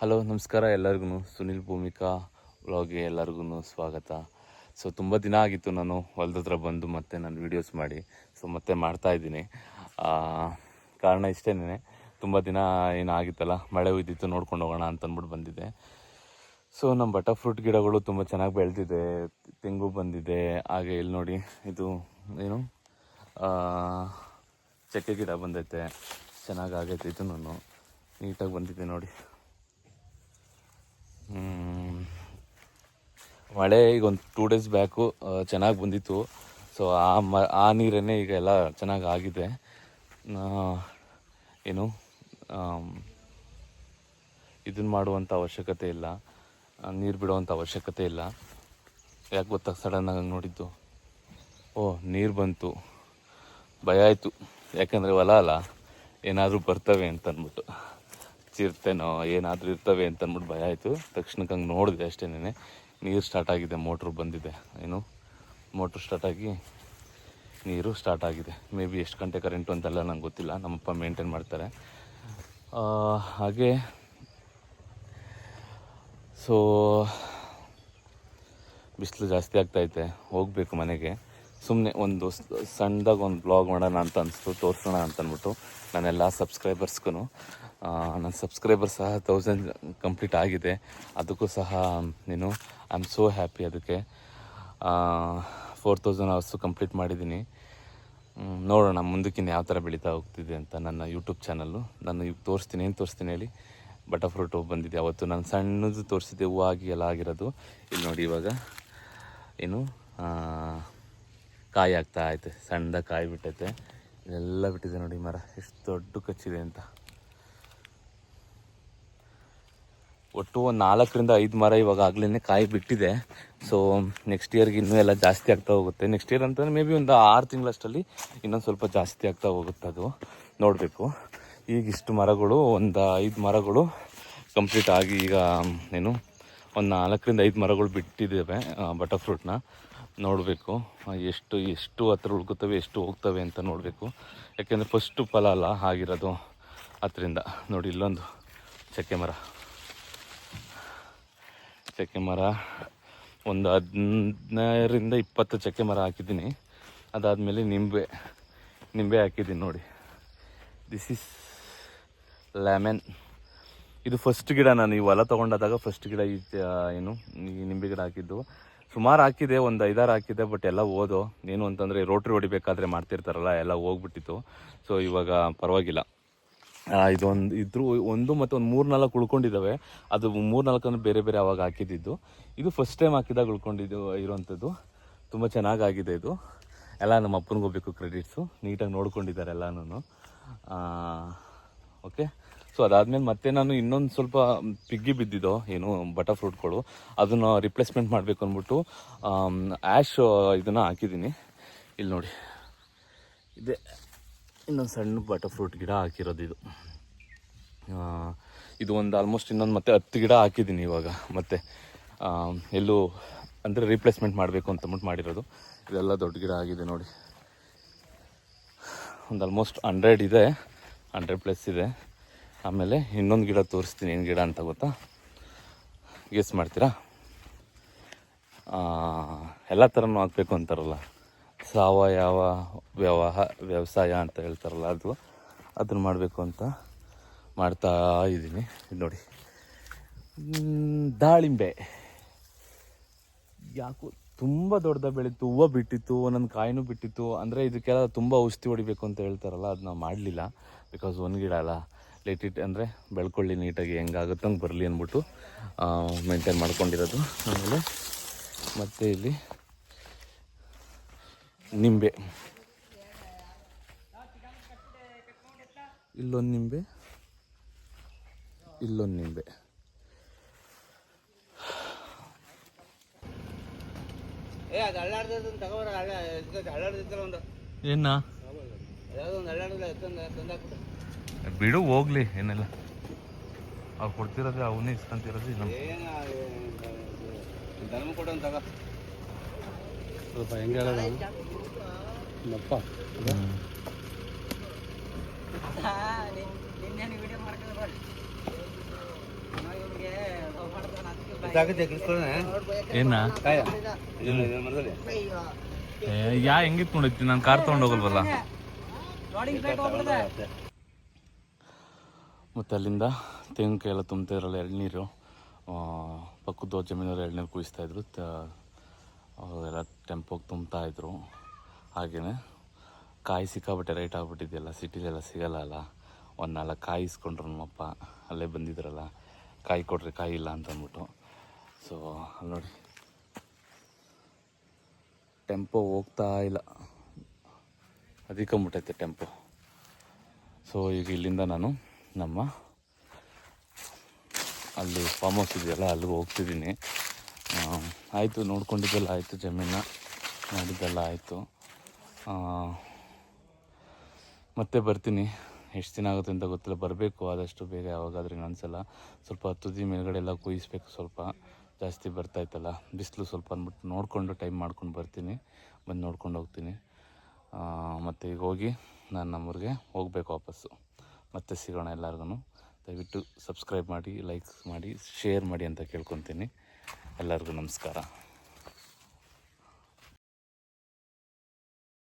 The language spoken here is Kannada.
ಹಲೋ ನಮಸ್ಕಾರ ಎಲ್ಲರಿಗೂ. ಸುನಿಲ್ ಭೂಮಿಕಾ ವ್ಲಾಗ್ಗೆ ಎಲ್ಲರಿಗೂ ಸ್ವಾಗತ. ಸೊ ತುಂಬ ದಿನ ಆಗಿತ್ತು ನಾನು ಹೊಲದ ಹತ್ರ ಬಂದು ಮತ್ತೆ ನಾನು ವೀಡಿಯೋಸ್ ಮಾಡಿ. ಸೊ ಮತ್ತೆ ಮಾಡ್ತಾಯಿದ್ದೀನಿ. ಕಾರಣ ಇಷ್ಟೇನೆ, ತುಂಬ ದಿನ ಏನಾಗಿತ್ತಲ್ಲ, ಮಳೆ ಉಯ್ದಿತ್ತು, ನೋಡ್ಕೊಂಡು ಹೋಗೋಣ ಅಂತಂದ್ಬಿಟ್ಟು ಬಂದಿದ್ದೆ. ಸೊ ನಮ್ಮ ಬಟರ್ ಫ್ರೂಟ್ ಗಿಡಗಳು ತುಂಬ ಚೆನ್ನಾಗಿ ಬೆಳೆದಿದೆ, ತೆಂಗು ಬಂದಿದೆ. ಹಾಗೆ ಇಲ್ಲಿ ನೋಡಿ, ಇದು ಏನು ಚಕ್ಕೆ ಗಿಡ ಬಂದೈತೆ, ಚೆನ್ನಾಗಾಗೈತೆ. ಇದು ನಾನು ನೀಟಾಗಿ ಬಂದಿದೆ ನೋಡಿ. ಮಳೆ ಈಗ ಒಂದು 2 ಡೇಸ್ ಬ್ಯಾಕು ಚೆನ್ನಾಗಿ ಬಂದಿತ್ತು. ಸೊ ಆ ನೀರನ್ನೇ ಈಗ ಎಲ್ಲ ಚೆನ್ನಾಗಿ ಆಗಿದೆ. ಏನು ಇದನ್ನು ಮಾಡುವಂಥ ಅವಶ್ಯಕತೆ ಇಲ್ಲ, ನೀರು ಬಿಡುವಂಥ ಅವಶ್ಯಕತೆ ಇಲ್ಲ. ಯಾಕೆ ಗೊತ್ತಾ, ಸಡನ್ನಾಗಿ ನೋಡಿದ್ದು, ನೀರು ಬಂತು, ಭಯ ಆಯಿತು. ಯಾಕಂದರೆ ಹೊಲ ಅಲ್ಲ, ಏನಾದರೂ ಬರ್ತವೆ ಅಂತಂದ್ಬಿಟ್ಟು, ಚಿರ್ತೇನೋ ಏನಾದರೂ ಇರ್ತವೆ ಅಂತಂದ್ಬಿಟ್ಟು ಭಯ ಆಯಿತು. ತಕ್ಷಣಕ್ಕೆ ಹಂಗೆ ನೋಡಿದೆ ಅಷ್ಟೇನೆ. ನೀರು ಸ್ಟಾರ್ಟ್ ಆಗಿದೆ, ಮೋಟ್ರು ಬಂದಿದೆ. ಮೋಟ್ರು ಸ್ಟಾರ್ಟಾಗಿ ನೀರು ಸ್ಟಾರ್ಟ್ ಆಗಿದೆ. ಮೇ ಬಿ ಎಷ್ಟು ಗಂಟೆ ಕರೆಂಟು ಅಂತೆಲ್ಲ ನಂಗೆ ಗೊತ್ತಿಲ್ಲ, ನಮ್ಮಪ್ಪ ಮೇಂಟೈನ್ ಮಾಡ್ತಾರೆ. ಹಾಗೆ ಸೊ ಬಿಸಿಲು ಜಾಸ್ತಿ ಆಗ್ತಾಯಿದೆ, ಹೋಗಬೇಕು ಮನೆಗೆ. ಸುಮ್ಮನೆ ಒಂದು ಸಣ್ಣದಾಗಿ ಒಂದು ಬ್ಲಾಗ್ ಮಾಡೋಣ ಅಂತ ಅನಿಸ್ತು, ತೋರಿಸೋಣ ಅಂತಂದ್ಬಿಟ್ಟು. ನನ್ನೆಲ್ಲ ಸಬ್ಸ್ಕ್ರೈಬರ್ಸ್ಗೂ, ನನ್ನ ಸಬ್ಸ್ಕ್ರೈಬರ್ ಸಹ 1000 ಕಂಪ್ಲೀಟ್ ಆಗಿದೆ. ಅದಕ್ಕೂ ಸಹ ಐ ಆಮ್ ಸೋ ಹ್ಯಾಪಿ. ಅದಕ್ಕೆ 4000 ಅವರ್ಸು ಕಂಪ್ಲೀಟ್ ಮಾಡಿದ್ದೀನಿ. ನೋಡೋಣ ಮುಂದಕ್ಕಿನ್ನು ಯಾವ ಥರ ಬೆಳೀತಾ ಹೋಗ್ತಿದೆ ಅಂತ ನನ್ನ ಯೂಟ್ಯೂಬ್ ಚಾನಲ್ಲು. ನಾನು ಈಗ ತೋರಿಸ್ತೀನಿ, ಏನು ತೋರಿಸ್ತೀನಿ ಹೇಳಿ. ಬಟರ್ ಫ್ರೂಟು ಬಂದಿದೆ. ಅವತ್ತು ನಾನು ಸಣ್ಣದು ತೋರಿಸಿದ್ದೆ, ಹೂವಾಗಿ ಎಲ್ಲ ಆಗಿರೋದು. ಇಲ್ಲಿ ನೋಡಿ, ಇವಾಗ ಕಾಯಿ ಆಗ್ತಾ ಐತೆ, ಸಣ್ಣದಾಗಿ ಕಾಯಿ ಬಿಟ್ಟೈತೆ. ಇಲ್ಲೆಲ್ಲ ಬಿಟ್ಟಿದೆ ನೋಡಿ ಮರ, ಎಷ್ಟು ದೊಡ್ಡ ಕಚ್ಚಿದೆ ಅಂತ. ಒಟ್ಟು ಒಂದು 4 5 ಮರ ಇವಾಗ ಆಗಲೇ ಕಾಯಿ ಬಿಟ್ಟಿದೆ. ಸೊ ನೆಕ್ಸ್ಟ್ ಇಯರ್ಗೆ ಇನ್ನೂ ಎಲ್ಲ ಜಾಸ್ತಿ ಆಗ್ತಾ ಹೋಗುತ್ತೆ. ನೆಕ್ಸ್ಟ್ ಇಯರ್ ಅಂತಂದರೆ ಮೇ ಬಿ ಒಂದು 6 ತಿಂಗಳಷ್ಟರಲ್ಲಿ ಇನ್ನೊಂದು ಸ್ವಲ್ಪ ಜಾಸ್ತಿ ಆಗ್ತಾ ಹೋಗುತ್ತೆ. ಅದು ನೋಡಬೇಕು. ಈಗ ಇಷ್ಟು ಮರಗಳು, ಒಂದು 5 ಮರಗಳು ಕಂಪ್ಲೀಟ್ ಆಗಿ, ಈಗ ಒಂದು 4 5 ಮರಗಳು ಬಿಟ್ಟಿದ್ದೇವೆ ಬಟರ್ ಫ್ರೂಟ್ನ. ನೋಡಬೇಕು ಎಷ್ಟು ಹತ್ರ ಉಳ್ಕೊತವೆ, ಎಷ್ಟು ಹೋಗ್ತವೆ ಅಂತ ನೋಡಬೇಕು. ಯಾಕೆಂದರೆ ಫಸ್ಟು ಫಲ ಅಲ್ಲ ಆಗಿರೋದು, ಅದರಿಂದ. ನೋಡಿ, ಇಲ್ಲೊಂದು ಚಕ್ಕೆ ಮರ ಒಂದು 15ರಿಂದ 20 ಚಕ್ಕೆ ಮರ ಹಾಕಿದ್ದೀನಿ. ಅದಾದಮೇಲೆ ನಿಂಬೆ ಹಾಕಿದ್ದೀನಿ ನೋಡಿ. This is lemon. ಇದು ಫಸ್ಟ್ ಗಿಡ, ನಾನು ಈ ಹೊಲ ತೊಗೊಂಡಾದಾಗ ಫಸ್ಟ್ ಗಿಡ ಈ ನಿಂಬೆ ಗಿಡ ಹಾಕಿದ್ದು. ಸುಮಾರು ಹಾಕಿದೆ, ಒಂದು 5-6 ಹಾಕಿದೆ. ಬಟ್ ಎಲ್ಲ ಓದೋ ಏನು ಅಂತಂದರೆ ರೋಟ್ರಿ ಹೊಡಿಬೇಕಾದ್ರೆ ಮಾಡ್ತಿರ್ತಾರಲ್ಲ, ಎಲ್ಲ ಹೋಗ್ಬಿಟ್ಟಿತ್ತು. ಸೊ ಇವಾಗ ಪರವಾಗಿಲ್ಲ. ಇದೊಂದು ಒಂದು ಮತ್ತು ಒಂದು 3-4 ಉಳ್ಕೊಂಡಿದ್ದಾವೆ. ಅದು 3-4 ಬೇರೆ ಬೇರೆ ಅವಾಗ ಹಾಕಿದ್ದು. ಇದು ಫಸ್ಟ್ ಟೈಮ್ ಹಾಕಿದಾಗ ಉಳ್ಕೊಂಡಿದ್ದು ಇರೋವಂಥದ್ದು. ತುಂಬ ಚೆನ್ನಾಗಾಗಿದೆ ಇದು. ಎಲ್ಲ ನಮ್ಮ ಅಪ್ಪನಿಗೆ ಹೋಗ್ಬೇಕು ಕ್ರೆಡಿಟ್ಸು, ನೀಟಾಗಿ ನೋಡ್ಕೊಂಡಿದ್ದಾರೆ ಎಲ್ಲನೂ. ಓಕೆ. ಸೊ ಅದಾದಮೇಲೆ ಮತ್ತೆ ನಾನು ಇನ್ನೊಂದು ಸ್ವಲ್ಪ ಪಿಗ್ಗಿ ಬಿದ್ದಿದ್ದೋ ಬಟರ್ ಫ್ರೂಟ್ಗಳು, ಅದನ್ನು ರಿಪ್ಲೇಸ್ಮೆಂಟ್ ಮಾಡಬೇಕು ಅಂದ್ಬಿಟ್ಟು ಆ್ಯಶ್ ಇದನ್ನು ಹಾಕಿದ್ದೀನಿ. ಇಲ್ಲಿ ನೋಡಿ, ಇದೆ ಇನ್ನೊಂದು ಸಣ್ಣ ಬಟರ್ ಫ್ರೂಟ್ ಗಿಡ ಹಾಕಿರೋದು. ಇದು ಒಂದು ಆಲ್ಮೋಸ್ಟ್ ಇನ್ನೊಂದು ಮತ್ತೆ 10 ಗಿಡ ಹಾಕಿದ್ದೀನಿ ಇವಾಗ. ಮತ್ತೆ ಎಲ್ಲೂ ಅಂದರೆ ರಿಪ್ಲೇಸ್ಮೆಂಟ್ ಮಾಡಬೇಕು ಅಂತಂದ್ಬಿಟ್ಟು ಮಾಡಿರೋದು. ಇದೆಲ್ಲ ದೊಡ್ಡ ಗಿಡ ಆಗಿದೆ ನೋಡಿ. ಒಂದು ಆಲ್ಮೋಸ್ಟ್ 100 ಇದೆ, 100+ ಇದೆ. ಆಮೇಲೆ ಇನ್ನೊಂದು ಗಿಡ ತೋರಿಸ್ತೀನಿ, ಏನು ಗಿಡ ಅಂತ ಗೊತ್ತಾ? ಗೆಸ್ ಮಾಡ್ತೀರಾ? ಎಲ್ಲ ಥರನೂ ಹಾಕಬೇಕು ಅಂತಾರಲ್ಲ, ಸಾವಯವ ವ್ಯವಸಾಯ ಅಂತ ಹೇಳ್ತಾರಲ್ಲ, ಅದನ್ನು ಮಾಡಬೇಕು ಅಂತ ಮಾಡ್ತಾ ಇದ್ದೀನಿ. ಇದು ನೋಡಿ, ದಾಳಿಂಬೆ. ಯಾಕೋ ತುಂಬ ದೊಡ್ಡದಾಗಿ ಬೆಳೀತು, ಹೂವು ಬಿಟ್ಟಿತ್ತು, ಒಂದೊಂದು ಕಾಯಿನೂ ಬಿಟ್ಟಿತ್ತು. ಅಂದರೆ ಇದಕ್ಕೆಲ್ಲ ತುಂಬ ಔಷಧಿ ಹೊಡಿಬೇಕು ಅಂತ ಹೇಳ್ತಾರಲ್ಲ, ಅದು ನಾವು ಮಾಡಲಿಲ್ಲ. ಬಿಕಾಸ್ ಒಂದು ಗಿಡ ಅಲ್ಲ, ಅಂದರೆ ಬೆಳ್ಕೊಳ್ಳಿ ನೀಟಾಗಿ, ಹೆಂಗಾಗುತ್ತಂಗೆ ಬರಲಿ ಅಂದ್ಬಿಟ್ಟು ಮೇಂಟೈನ್ ಮಾಡ್ಕೊಂಡಿರೋದು. ಆಮೇಲೆ ಮತ್ತು ಇಲ್ಲಿ ನಿಂಬೆ, ಇಲ್ಲೊಂದು ನಿಂಬೆ, ಇಲ್ಲೊಂದು ನಿಂಬೆ. ಏನ ಬಿಡು ಹೋಗ್ಲಿ, ಏನೆಲ್ಲ ಅವ್ರು ಕೊಡ್ತಿರೋದು ಅವನ್ನೇ ಇಸ್ಕೊಂತಿರೋದು. ಸ್ವಲ್ಪ ಹೆಂಗೆ ಹೇಳೋದು ನಪ್ಪ. ಏನ ಯಾ ಹೆಂಗಿತ್ತು ನೋಡೈತಿ ನಾನು ಕಾರ್ ತೊಗೊಂಡು ಹೋಗಲ್ವಲ್ಲ. ಮತ್ತು ಅಲ್ಲಿಂದ ತೆಂಗಿನಕಾಯಿ ಎಲ್ಲ ತುಂಬ್ತಿದ್ರಲ್ಲ ಎಳ್ನೀರು, ಪಕ್ಕದ ಜಮೀನಲ್ಲಿ ಎಳ್ನೀರು ಕುಯಿಸ್ತಾಯಿದ್ರು. ಅವರೆಲ್ಲ ಟೆಂಪೋಗೆ ತುಂಬ್ತಾಯಿದ್ರು. ಹಾಗೆಯೇ ಕಾಯಿ ಸಿಕ್ಕಾಬಿಟ್ಟೆ ರೈಟ್ ಆಗಿಬಿಟ್ಟಿದೆಯಲ್ಲ, ಸಿಟಿಲೆಲ್ಲ ಸಿಗಲ್ಲ ಅಲ್ಲ. ಒಂದು 4 ಕಾಯಿ ಇಸ್ಕೊಂಡ್ರು ನಮ್ಮಪ್ಪ, ಅಲ್ಲೇ ಬಂದಿದ್ರಲ್ಲ, ಕಾಯಿ ಕೊಡ್ರಿ ಕಾಯಿ ಇಲ್ಲ ಅಂತ ಅಂದ್ಬಿಟ್ಟು. ಸೊ ಅಲ್ಲಿ ನೋಡಿ ಟೆಂಪೋ ಹೋಗ್ತಾ ಇಲ್ಲ, ಅದಿಕೊಂಬಿಟ್ಟೈತೆ ಟೆಂಪೋ. ಸೊ ಈಗ ಇಲ್ಲಿಂದ ನಾನು ನಮ್ಮ ಅಲ್ಲಿ ಫಾರ್ಮ್ ಹೌಸ್ ಇದೆಯಲ್ಲ ಅಲ್ಲಿಗೆ ಹೋಗ್ತಿದ್ದೀನಿ. ಆಯಿತು, ನೋಡ್ಕೊಂಡಿದ್ದೆಲ್ಲ ಆಯಿತು, ಜಮೀನ ಮಾಡಿದ್ದೆಲ್ಲ ಆಯಿತು. ಮತ್ತೆ ಬರ್ತೀನಿ. ಎಷ್ಟು ದಿನ ಆಗುತ್ತೆ ಅಂತ ಗೊತ್ತಿಲ್ಲ, ಬರಬೇಕು ಆದಷ್ಟು ಬೇಗ, ಯಾವಾಗಾದ್ರೂ ಇನ್ನೊಂದ್ಸಲ. ಸ್ವಲ್ಪ ತುದಿ ಮೇಲ್ಗಡೆ ಎಲ್ಲ ಕುಯಿಸ್ಬೇಕು, ಸ್ವಲ್ಪ ಜಾಸ್ತಿ ಬರ್ತಾಯಿತ್ತಲ್ಲ ಬಿಸಿಲು ಸ್ವಲ್ಪ ಅಂದ್ಬಿಟ್ಟು ನೋಡಿಕೊಂಡು ಟೈಮ್ ಮಾಡ್ಕೊಂಡು ಬರ್ತೀನಿ, ಬಂದು ನೋಡ್ಕೊಂಡು ಹೋಗ್ತೀನಿ. ಮತ್ತು ಈಗ ಹೋಗಿ ನಾನು ನಮ್ಮೂರಿಗೆ ಹೋಗಬೇಕು ವಾಪಸ್ಸು. ಮತ್ತೆ ಸಿಗೋಣ ಎಲ್ಲರಿಗೂ. ದಯವಿಟ್ಟು ಸಬ್ಸ್ಕ್ರೈಬ್ ಮಾಡಿ, ಲೈಕ್ ಮಾಡಿ, ಶೇರ್ ಮಾಡಿ ಅಂತ ಕೇಳ್ಕೊತೀನಿ. ಎಲ್ಲರಿಗೂ ನಮಸ್ಕಾರ.